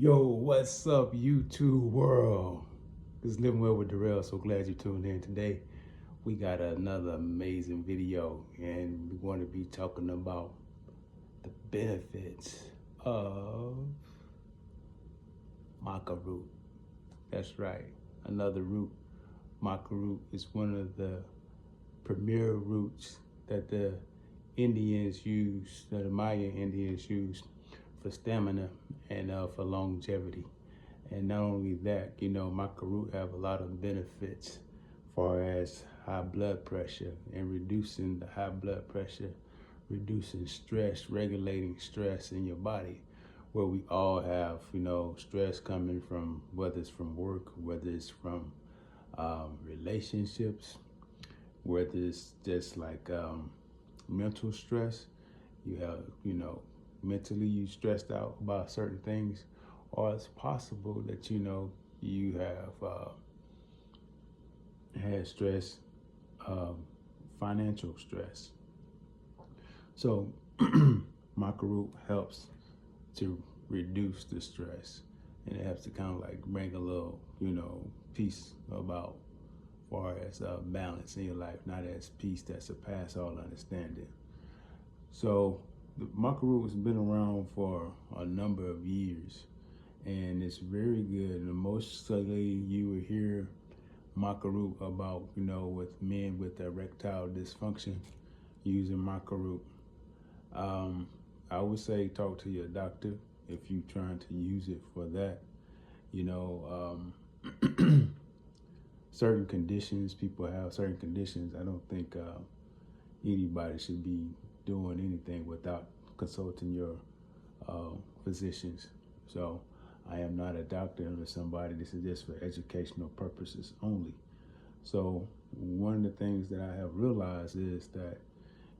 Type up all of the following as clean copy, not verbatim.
Yo, what's up, YouTube world? This is Living Well with Darrell. So glad you tuned in today. We got another amazing video, and we're going to be talking about the benefits of Maca Root. That's right, another root. Maca Root is one of the premier roots that the Indians use, that the Mayan Indians used for stamina and for longevity. And not only that, Maca Root have a lot of benefits as far as high blood pressure and reducing the high blood pressure, reducing stress, regulating stress in your body, where we all have, stress coming from, whether it's from work, whether it's from relationships, whether it's just like mental stress. You have, mentally you stressed out about certain things, or it's possible that you have had stress, financial stress. So Maca Root helps to reduce the stress, and it helps to kind of like bring a little peace about far as balance in your life, not as peace that surpass all understanding. So the Maca Root has been around for a number of years, and it's very good. And mostly you will hear Maca Root about, with men with erectile dysfunction using Maca Root. I would say talk to your doctor if you're trying to use it for that. Certain conditions, people have certain conditions. I don't think anybody should be doing anything without consulting your physicians. So I am not a doctor or somebody. This is just for educational purposes only. So one of the things that I have realized is that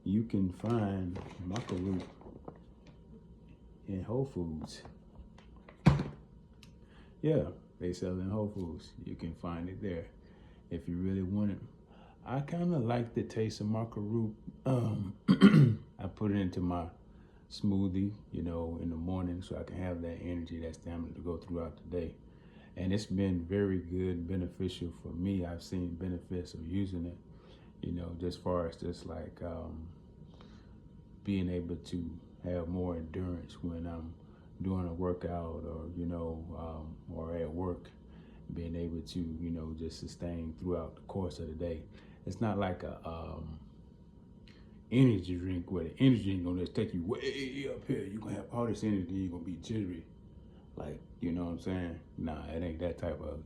you can find Maca Root in Whole Foods. Yeah, they sell it in Whole Foods. You can find it there if you really want it. I kind of like the taste of Maca Root. I put it into my smoothie, in the morning, so I can have that energy, that stamina to go throughout the day. And it's been very good, beneficial for me. I've seen benefits of using it, just far as just like being able to have more endurance when I'm doing a workout, or or at work, being able to just sustain throughout the course of the day. It's not like a energy drink where the energy drink gonna just take you way up here. You're gonna have all this energy, you're gonna be jittery. Like, you know what I'm saying? Nah, it ain't that type of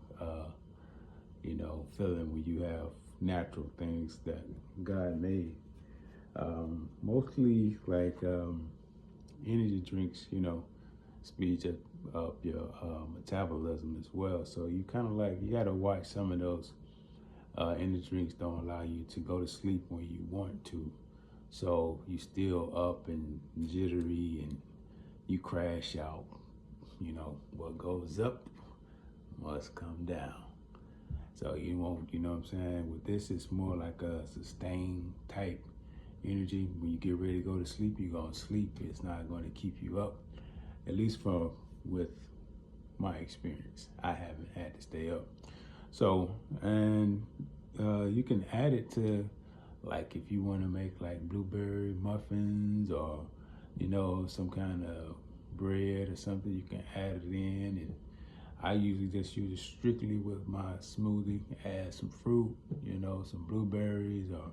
feeling when you have natural things that God made. Mostly like energy drinks, speeds up your metabolism as well. So you kind of like, you gotta watch some of those energy drinks don't allow you to go to sleep when you want to. So you still up and jittery and you crash out. What goes up must come down. So you won't, what I'm saying? With this, it's more like a sustained type energy. When you get ready to go to sleep, you're gonna sleep. It's not gonna keep you up. At least with my experience, I haven't had to stay up. So, and you can add it to, like, if you want to make like blueberry muffins, or some kind of bread or something, you can add it in. And I usually just use it strictly with my smoothie. Add some fruit, some blueberries or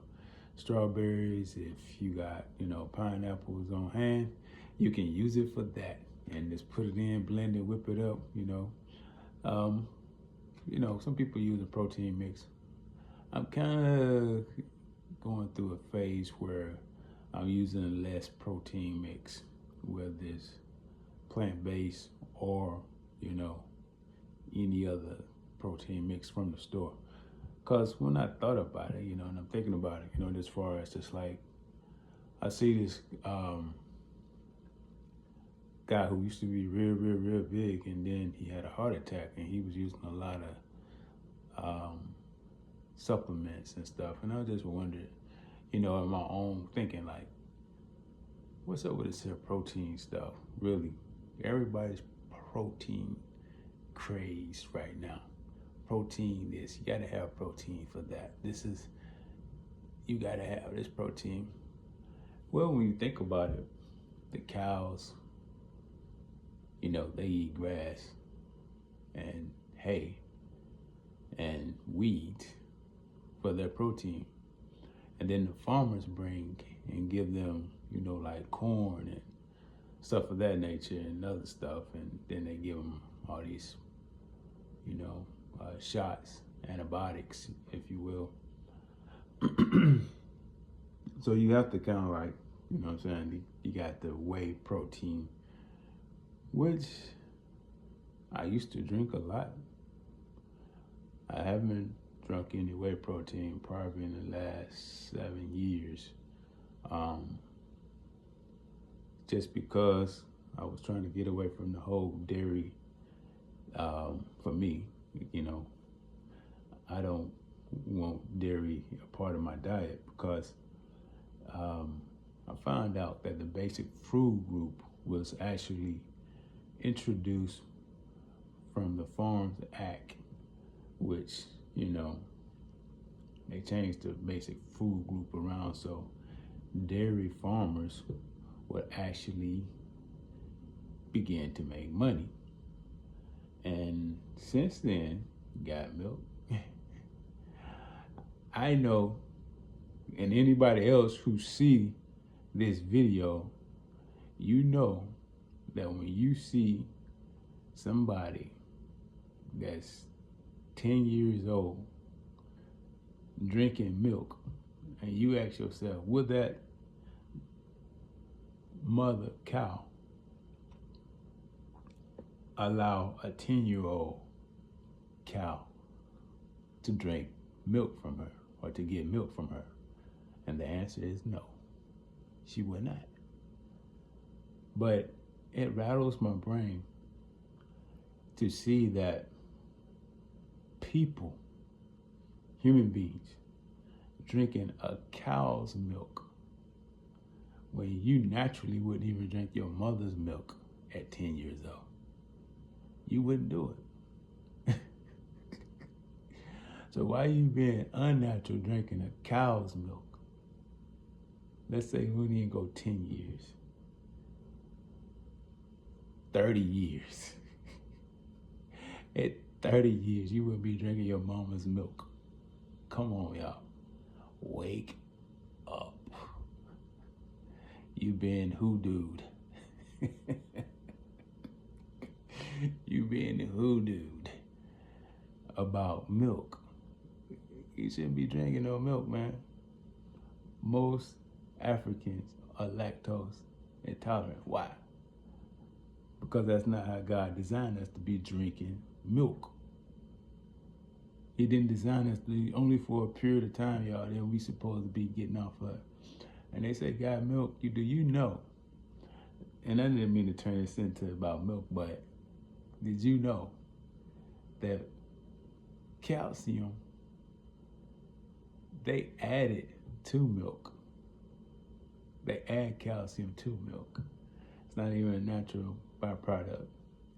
strawberries. If you got pineapples on hand, you can use it for that, and just put it in, blend it, whip it up. Some people use a protein mix. I'm kind of going through a phase where I'm using less protein mix, whether it's plant-based or any other protein mix from the store. Because when I thought about it, and I'm thinking about it, as far as just like, I see this guy who used to be real big, and then he had a heart attack, and he was using a lot of supplements and stuff. And I just wondered, in my own thinking, like, what's up with this protein stuff? Really, everybody's protein craze right now. Protein this, you gotta have protein for that. You gotta have this protein. Well, when you think about it, the cows, they eat grass and hay and weeds for their protein. And then the farmers bring and give them, like corn and stuff of that nature and other stuff. And then they give them all these, shots, antibiotics, if you will. So you have to kind of like, what I'm saying? You got the whey protein, which I used to drink a lot. I haven't drunk any whey protein probably in the last 7 years. Just because I was trying to get away from the whole dairy. For me, I don't want dairy a part of my diet because I found out that the basic food group was actually introduced from the Farms Act, which, they changed the basic food group around so dairy farmers would actually begin to make money. And since then, got milk. I know, and anybody else who see this video, that when you see somebody that's 10 years old drinking milk, and you ask yourself, would that mother cow allow a 10-year-old cow to drink milk from her or to get milk from her? And the answer is no, she would not. But it rattles my brain to see that people, human beings, drinking a cow's milk when you naturally wouldn't even drink your mother's milk at 10 years old. You wouldn't do it. So why are you being unnatural drinking a cow's milk? Let's say we wouldn't even go 10 years. 30 years. At 30 years, you would be drinking your mama's milk. Come on, y'all. Wake up. You been hoodooed. You been hoodooed about milk. You shouldn't be drinking no milk, man. Most Africans are lactose intolerant. Why? Because that's not how God designed us to be drinking milk. He didn't design us only for a period of time, y'all, then we supposed to be getting off of it. And they say, God, milk, do you know? And I didn't mean to turn this into about milk, but did you know that calcium, they add it to milk? They add calcium to milk. It's not even a natural byproduct.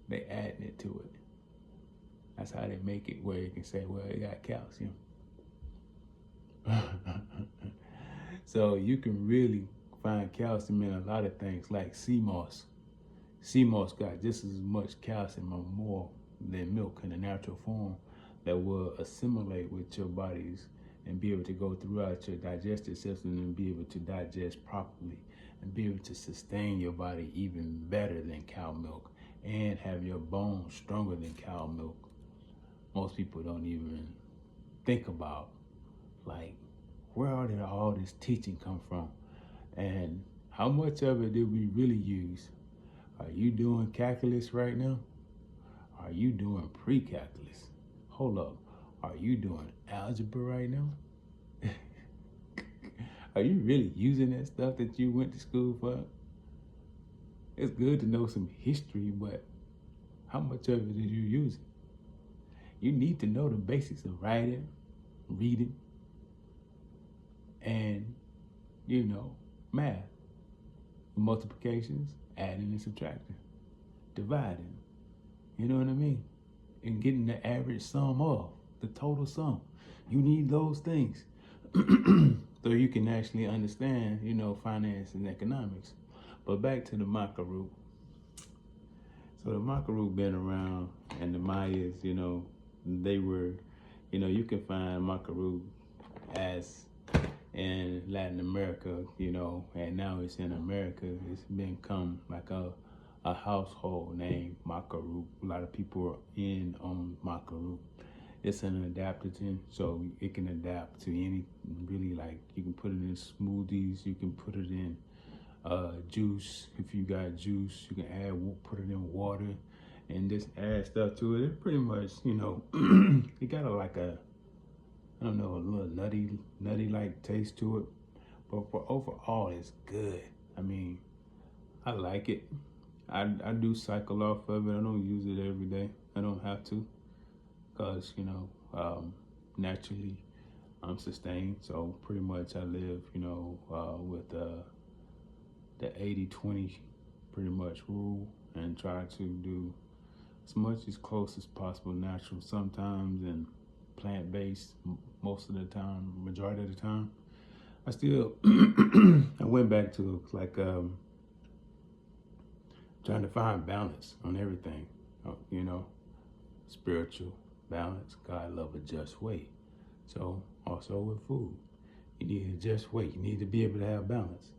They add it to it. That's how they make it where you can say, well, it got calcium. So you can really find calcium in a lot of things like sea moss. Sea moss got just as much calcium or more than milk in a natural form that will assimilate with your bodies and be able to go throughout your digestive system and be able to digest properly and be able to sustain your body even better than cow milk and have your bones stronger than cow milk. Most people don't even think about, like, where did all this teaching come from? And how much of it did we really use? Are you doing calculus right now? Are you doing pre-calculus? Hold up. Are you doing algebra right now? Are you really using that stuff that you went to school for? It's good to know some history, but how much of it did you use it? You need to know the basics of writing, reading, and, math. Multiplications, adding and subtracting, dividing, You know what I mean? And getting the average sum of the total sum. You need those things so you can actually understand, finance and economics. But back to the Maca Root. So the Maca Root been around, and the Mayas, they were, you can find Maca Root as in Latin America, and now it's in America. It's become like a household name, Maca Root. A lot of people are in on Maca Root. It's an adaptogen, so it can adapt to any, really, like, you can put it in smoothies, you can put it in juice. If you got juice, you can put it in water and just add stuff to it. It pretty much, it got I don't know, a little nutty like taste to it. But for overall, it's good. I mean, I like it. I do cycle off of it. I don't use it every day. I don't have to, because naturally I'm sustained. So pretty much I live, with the 80-20 pretty much rule, and try to do as much as close as possible natural sometimes, and plant-based most of the time, majority of the time. I still I went back to like trying to find balance on everything, spiritual balance. God love a just weight. So also with food, you need a just weight. You need to be able to have balance.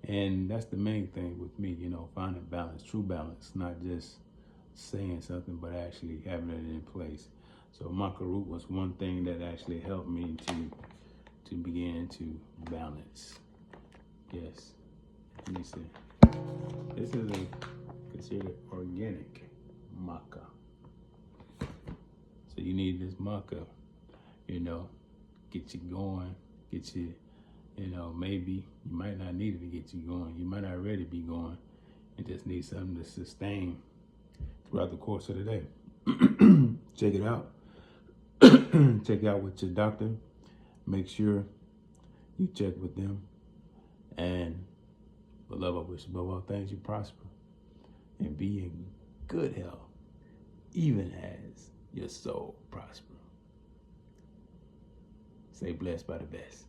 And that's the main thing with me, finding balance, true balance, not just saying something, but actually having it in place. So Maca Root was one thing that actually helped me to begin to balance. Yes. Let me see. This is considered organic maca. So you need this maca, get you going, get you, maybe you might not need it to get you going. You might not already be going. You just need something to sustain throughout the course of the day. Check it out. Check it out with your doctor. Make sure you check with them. And beloved, I wish above all things you prosper and be in good health, even as your soul prosper. Say blessed by the best.